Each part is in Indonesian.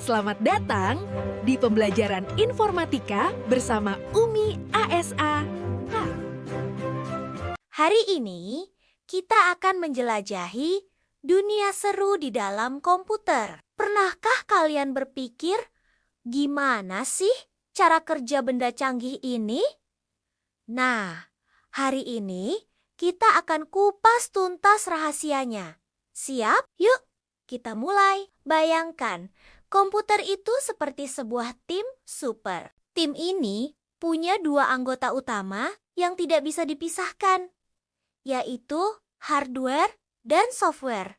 Selamat datang di pembelajaran informatika bersama Umi ASA. Hari ini kita akan menjelajahi dunia seru di dalam komputer. Pernahkah kalian berpikir, gimana sih cara kerja benda canggih ini? Nah, hari ini kita akan kupas tuntas rahasianya. Siap? Yuk, kita mulai. Bayangkan, komputer itu seperti sebuah tim super. Tim ini punya dua anggota utama yang tidak bisa dipisahkan, yaitu hardware dan software.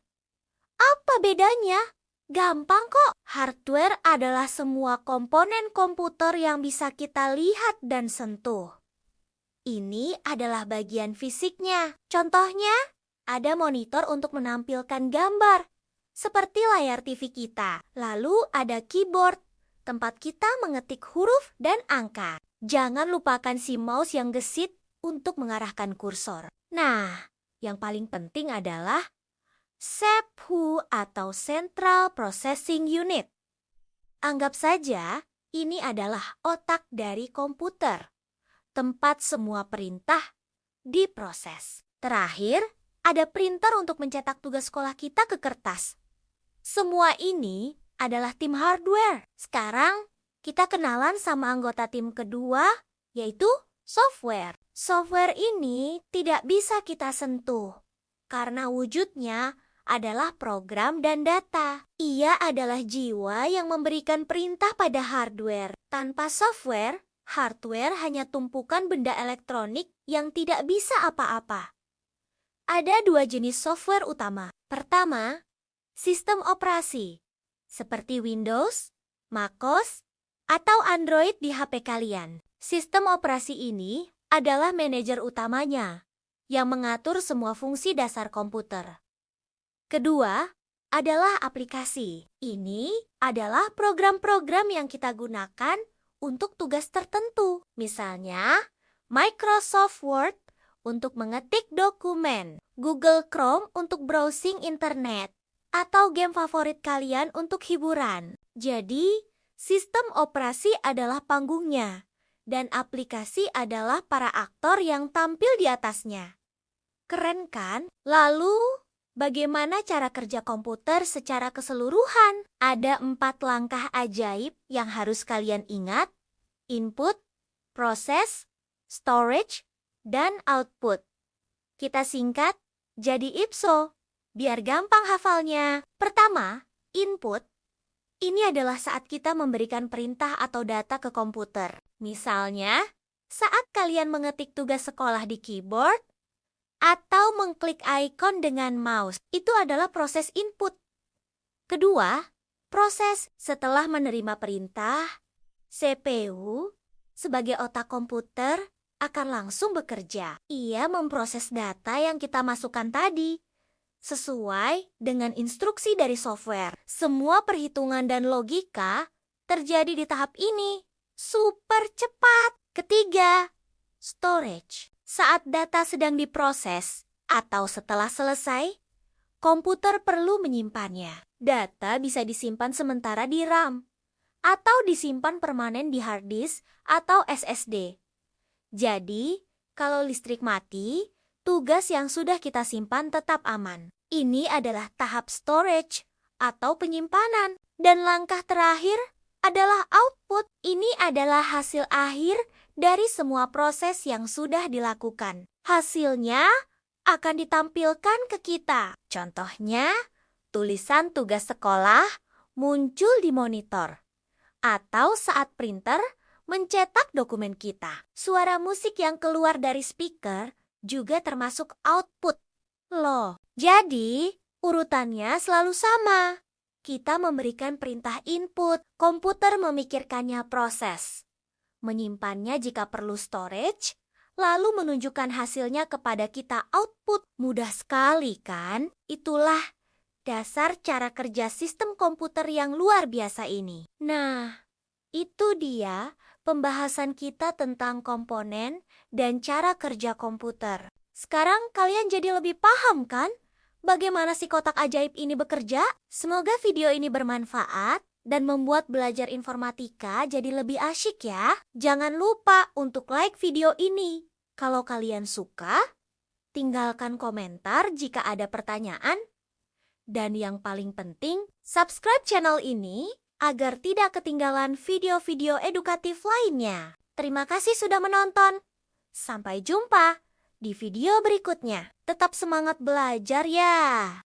Apa bedanya? Gampang kok. Hardware adalah semua komponen komputer yang bisa kita lihat dan sentuh. Ini adalah bagian fisiknya. Contohnya, ada monitor untuk menampilkan gambar, seperti layar TV kita. Lalu ada keyboard, tempat kita mengetik huruf dan angka. Jangan lupakan si mouse yang gesit untuk mengarahkan kursor. Nah, yang paling penting adalah CPU atau Central Processing Unit. Anggap saja ini adalah otak dari komputer, tempat semua perintah diproses. Terakhir, ada printer untuk mencetak tugas sekolah kita ke kertas. Semua ini adalah tim hardware. Sekarang, kita kenalan sama anggota tim kedua, yaitu software. Software ini tidak bisa kita sentuh, karena wujudnya adalah program dan data. Ia adalah jiwa yang memberikan perintah pada hardware. Tanpa software, hardware hanya tumpukan benda elektronik yang tidak bisa apa-apa. Ada dua jenis software utama. Pertama, sistem operasi, seperti Windows, MacOS, atau Android di HP kalian. Sistem operasi ini adalah manajer utamanya, yang mengatur semua fungsi dasar komputer. Kedua, adalah aplikasi. Ini adalah program-program yang kita gunakan untuk tugas tertentu. Misalnya, Microsoft Word untuk mengetik dokumen, Google Chrome untuk browsing internet, atau game favorit kalian untuk hiburan. Jadi, sistem operasi adalah panggungnya, dan aplikasi adalah para aktor yang tampil di atasnya. Keren kan? Lalu, bagaimana cara kerja komputer secara keseluruhan? Ada 4 langkah ajaib yang harus kalian ingat: input, proses, storage, dan output. Kita singkat jadi IPSO, biar gampang hafalnya. Pertama, input. Ini adalah saat kita memberikan perintah atau data ke komputer. Misalnya, saat kalian mengetik tugas sekolah di keyboard, atau mengklik ikon dengan mouse, itu adalah proses input. Kedua, proses. Setelah menerima perintah, CPU sebagai otak komputer akan langsung bekerja. Ia memproses data yang kita masukkan tadi, sesuai dengan instruksi dari software. Semua perhitungan dan logika terjadi di tahap ini. Super cepat. Ketiga, storage. Saat data sedang diproses atau setelah selesai, komputer perlu menyimpannya. Data bisa disimpan sementara di RAM atau disimpan permanen di hard disk atau SSD. Jadi, kalau listrik mati, tugas yang sudah kita simpan tetap aman. Ini adalah tahap storage atau penyimpanan. Dan langkah terakhir adalah output. Ini adalah hasil akhir dari semua proses yang sudah dilakukan. Hasilnya akan ditampilkan ke kita. Contohnya, tulisan tugas sekolah muncul di monitor, atau saat printer mencetak dokumen kita. Suara musik yang keluar dari speaker juga termasuk output. Loh, jadi urutannya selalu sama. Kita memberikan perintah input, komputer memikirkannya proses, menyimpannya jika perlu storage, lalu menunjukkan hasilnya kepada kita output. Mudah sekali kan? Itulah dasar cara kerja sistem komputer yang luar biasa ini. Nah, itu dia pembahasan kita tentang komponen dan cara kerja komputer. Sekarang kalian jadi lebih paham kan? Bagaimana si kotak ajaib ini bekerja? Semoga video ini bermanfaat dan membuat belajar informatika jadi lebih asyik ya. Jangan lupa untuk like video ini. Kalau kalian suka, tinggalkan komentar jika ada pertanyaan. Dan yang paling penting, subscribe channel ini agar tidak ketinggalan video-video edukatif lainnya. Terima kasih sudah menonton. Sampai jumpa di video berikutnya. Tetap semangat belajar ya!